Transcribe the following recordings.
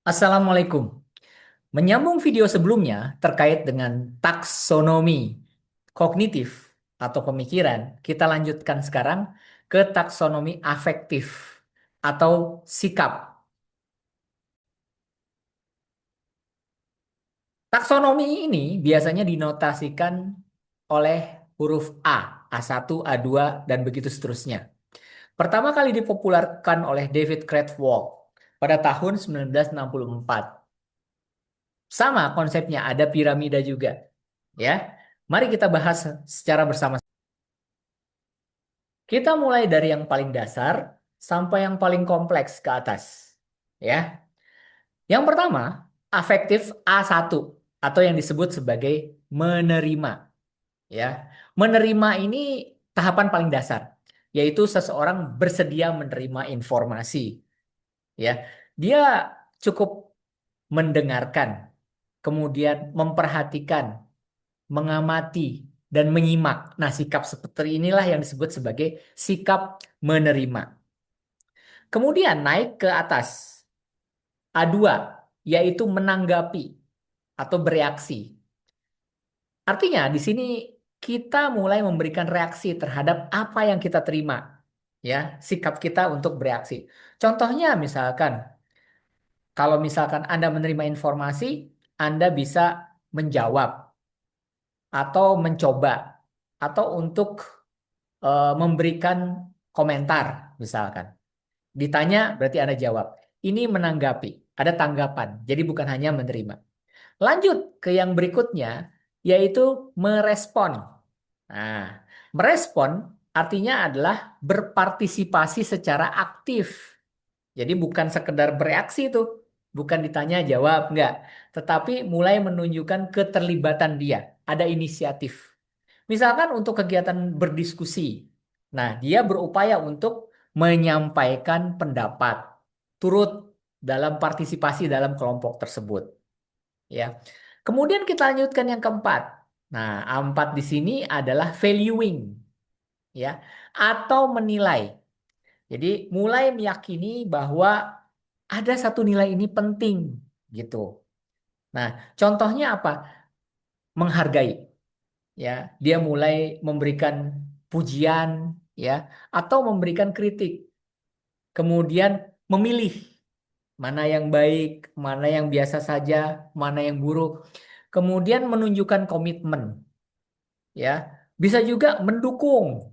Assalamualaikum. Menyambung video sebelumnya terkait dengan taksonomi kognitif atau pemikiran, kita lanjutkan sekarang ke taksonomi afektif atau sikap. Taksonomi ini biasanya dinotasikan oleh huruf A1, A2, dan begitu seterusnya. Pertama kali dipopulerkan oleh David Cradwell pada tahun 1964. Sama konsepnya, ada piramida juga. Ya, mari kita bahas secara bersama. Kita mulai dari yang paling dasar sampai yang paling kompleks ke atas. Ya, yang pertama, afektif A1 atau yang disebut sebagai menerima. Ya, menerima ini tahapan paling dasar, yaitu seseorang bersedia menerima informasi. Ya, dia cukup mendengarkan, kemudian memperhatikan, mengamati, dan menyimak. Nah, sikap seperti inilah yang disebut sebagai sikap menerima. Kemudian naik ke atas, A2, yaitu menanggapi atau bereaksi. Artinya, di sini kita mulai memberikan reaksi terhadap apa yang kita terima. Ya, sikap kita untuk bereaksi. Contohnya misalkan, kalau misalkan Anda menerima informasi, Anda bisa menjawab atau mencoba atau untuk memberikan komentar misalkan. Ditanya berarti Anda jawab. Ini menanggapi, ada tanggapan. Jadi bukan hanya menerima. Lanjut ke yang berikutnya yaitu merespon. Nah, merespon artinya adalah berpartisipasi secara aktif. Jadi bukan sekedar bereaksi itu, bukan ditanya jawab, enggak. Tetapi mulai menunjukkan keterlibatan dia, ada inisiatif. Misalkan untuk kegiatan berdiskusi. Nah, dia berupaya untuk menyampaikan pendapat, turut dalam partisipasi dalam kelompok tersebut, ya. Kemudian kita lanjutkan yang keempat. Nah, A4 di sini adalah valuing, ya, atau menilai. Jadi mulai meyakini bahwa ada satu nilai ini penting, gitu. Nah, contohnya apa? Menghargai, ya. Dia mulai memberikan pujian, ya, atau memberikan kritik. Kemudian memilih mana yang baik, mana yang biasa saja, mana yang buruk. Kemudian menunjukkan komitmen, ya. Bisa juga mendukung,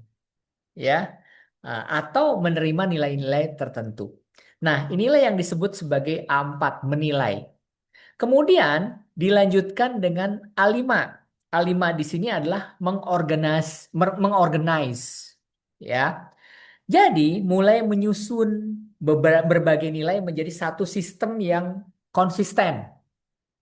ya. Atau menerima nilai-nilai tertentu. Nah, inilah yang disebut sebagai A4, menilai. Kemudian dilanjutkan dengan A5. A5 di sini adalah mengorganize, ya. Jadi mulai menyusun berbagai nilai menjadi satu sistem yang konsisten,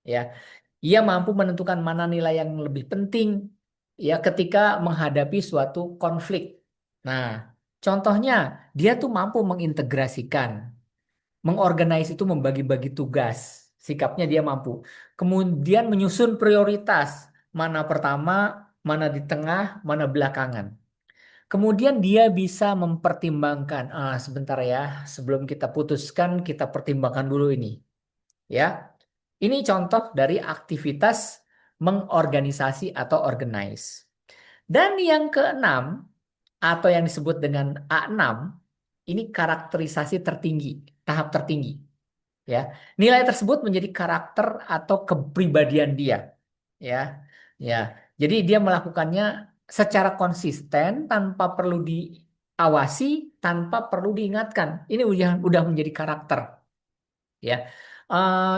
ya. Ia mampu menentukan mana nilai yang lebih penting, ya, ketika menghadapi suatu konflik. Nah, contohnya dia tuh mampu mengintegrasikan, mengorganize itu membagi-bagi tugas. Sikapnya dia mampu. Kemudian menyusun prioritas, mana pertama, mana di tengah, mana belakangan. Kemudian dia bisa mempertimbangkan, sebentar ya, sebelum kita putuskan, kita pertimbangkan dulu ini. Ya, ini contoh dari aktivitas mengorganisasi atau organize. Dan yang keenam, atau yang disebut dengan A6, ini karakterisasi tertinggi, tahap tertinggi. Ya, nilai tersebut menjadi karakter atau kepribadian dia. Ya, ya. Jadi dia melakukannya secara konsisten tanpa perlu diawasi, tanpa perlu diingatkan. Ini udah menjadi karakter. Ya.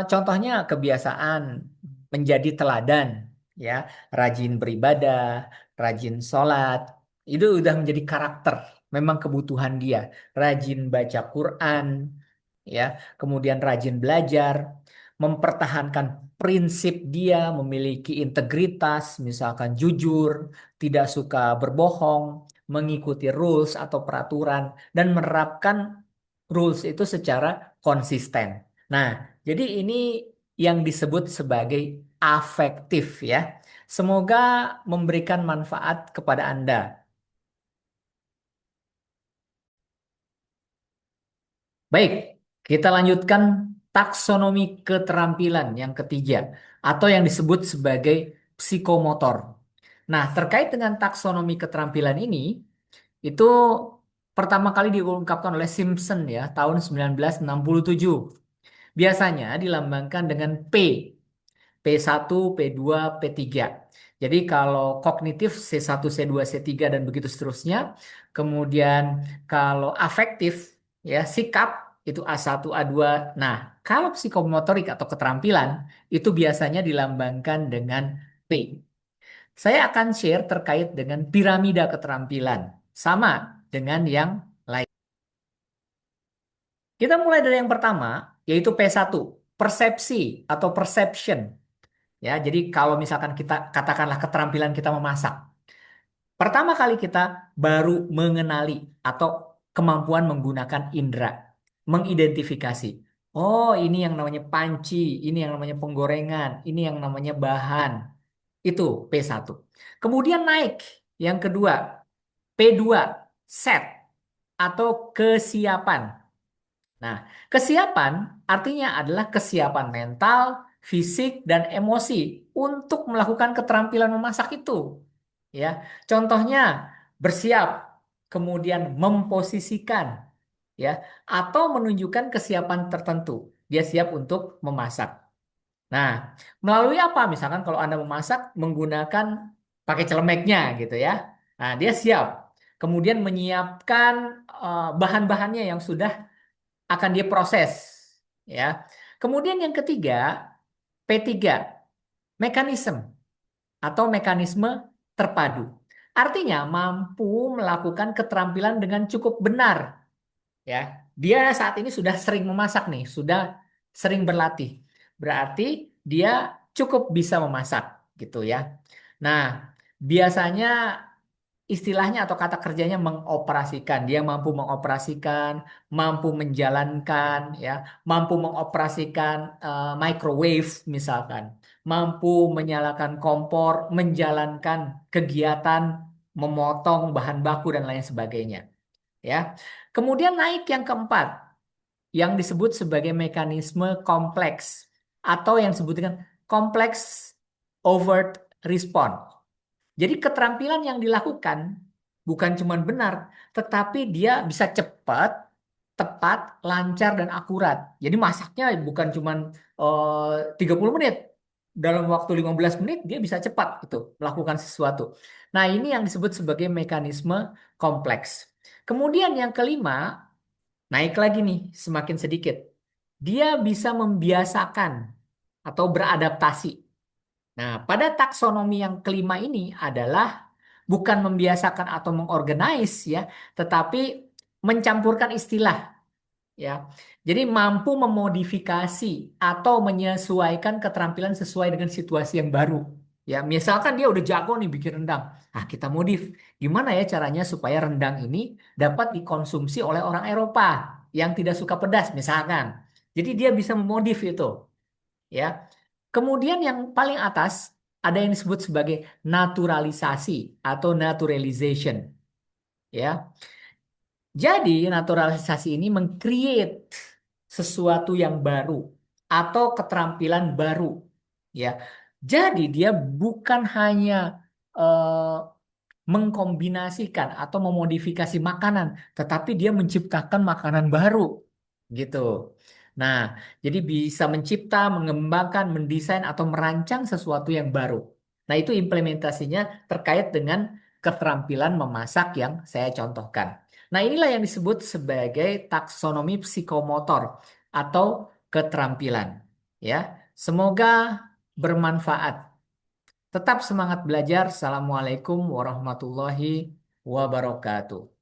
Contohnya kebiasaan menjadi teladan, ya, rajin beribadah, rajin sholat, itu udah menjadi karakter, memang kebutuhan dia. Rajin baca Quran, ya, kemudian rajin belajar, mempertahankan prinsip dia, memiliki integritas, misalkan jujur, tidak suka berbohong, mengikuti rules atau peraturan, dan menerapkan rules itu secara konsisten. Nah, jadi ini yang disebut sebagai afektif, ya. Semoga memberikan manfaat kepada Anda. Baik, kita lanjutkan taksonomi keterampilan yang ketiga atau yang disebut sebagai psikomotor. Nah, terkait dengan taksonomi keterampilan ini, itu pertama kali diungkapkan oleh Simpson ya, tahun 1967. Biasanya dilambangkan dengan P, P1, P2, P3. Jadi kalau kognitif C1, C2, C3 dan begitu seterusnya. Kemudian kalau afektif ya sikap itu A1, A2. Nah, kalau psikomotorik atau keterampilan itu biasanya dilambangkan dengan P. Saya akan share terkait dengan piramida keterampilan sama dengan yang lain. Kita mulai dari yang pertama yaitu P1, persepsi atau perception. Ya, jadi kalau misalkan kita katakanlah keterampilan kita memasak, pertama kali kita baru mengenali atau kemampuan menggunakan indera, mengidentifikasi. Oh, ini yang namanya panci, ini yang namanya penggorengan, ini yang namanya bahan. Itu P1. Kemudian naik yang kedua, P2, set atau kesiapan. Nah, kesiapan artinya adalah kesiapan mental, fisik, dan emosi untuk melakukan keterampilan memasak itu. Ya, contohnya bersiap, kemudian memposisikan, ya, atau menunjukkan kesiapan tertentu. Dia siap untuk memasak. Nah, melalui apa? Misalkan kalau Anda memasak menggunakan pakai celemeknya gitu ya. Nah, dia siap. Kemudian menyiapkan bahan-bahannya yang sudah akan dia proses ya. Kemudian yang ketiga, P3, mekanisme atau mekanisme terpadu. Artinya mampu melakukan keterampilan dengan cukup benar ya. Dia saat ini sudah sering memasak nih, sudah sering berlatih. Berarti dia cukup bisa memasak gitu ya. Nah, biasanya istilahnya atau kata kerjanya mengoperasikan. Dia mampu mengoperasikan, mampu menjalankan, ya, mampu mengoperasikan microwave misalkan, mampu menyalakan kompor, menjalankan kegiatan memotong bahan baku dan lain sebagainya. Ya, kemudian naik yang keempat, yang disebut sebagai mekanisme kompleks atau yang disebut dengan complex overt response. Jadi keterampilan yang dilakukan bukan cuma benar, tetapi dia bisa cepat, tepat, lancar, dan akurat. Jadi masaknya bukan cuma 30 menit. Dalam waktu 15 menit dia bisa cepat itu melakukan sesuatu. Nah, ini yang disebut sebagai mekanisme kompleks. Kemudian yang kelima, naik lagi nih semakin sedikit. Dia bisa membiasakan atau beradaptasi. Nah, pada taksonomi yang kelima ini adalah bukan membiasakan atau mengorganize ya, tetapi mencampurkan istilah ya. Jadi mampu memodifikasi atau menyesuaikan keterampilan sesuai dengan situasi yang baru. Ya, misalkan dia udah jago nih bikin rendang. Ah, kita modif. Gimana ya caranya supaya rendang ini dapat dikonsumsi oleh orang Eropa yang tidak suka pedas misalkan. Jadi dia bisa memodif itu ya. Kemudian yang paling atas ada yang disebut sebagai naturalisasi atau naturalization, ya. Jadi naturalisasi ini meng-create sesuatu yang baru atau keterampilan baru, ya. Jadi dia bukan hanya eh, mengkombinasikan atau memodifikasi makanan, tetapi dia menciptakan makanan baru, gitu. Nah, jadi bisa mencipta, mengembangkan, mendesain atau merancang sesuatu yang baru. Nah, itu implementasinya terkait dengan keterampilan memasak yang saya contohkan. Nah, inilah yang disebut sebagai taksonomi psikomotor atau keterampilan. Ya, semoga bermanfaat. Tetap semangat belajar. Assalamualaikum warahmatullahi wabarakatuh.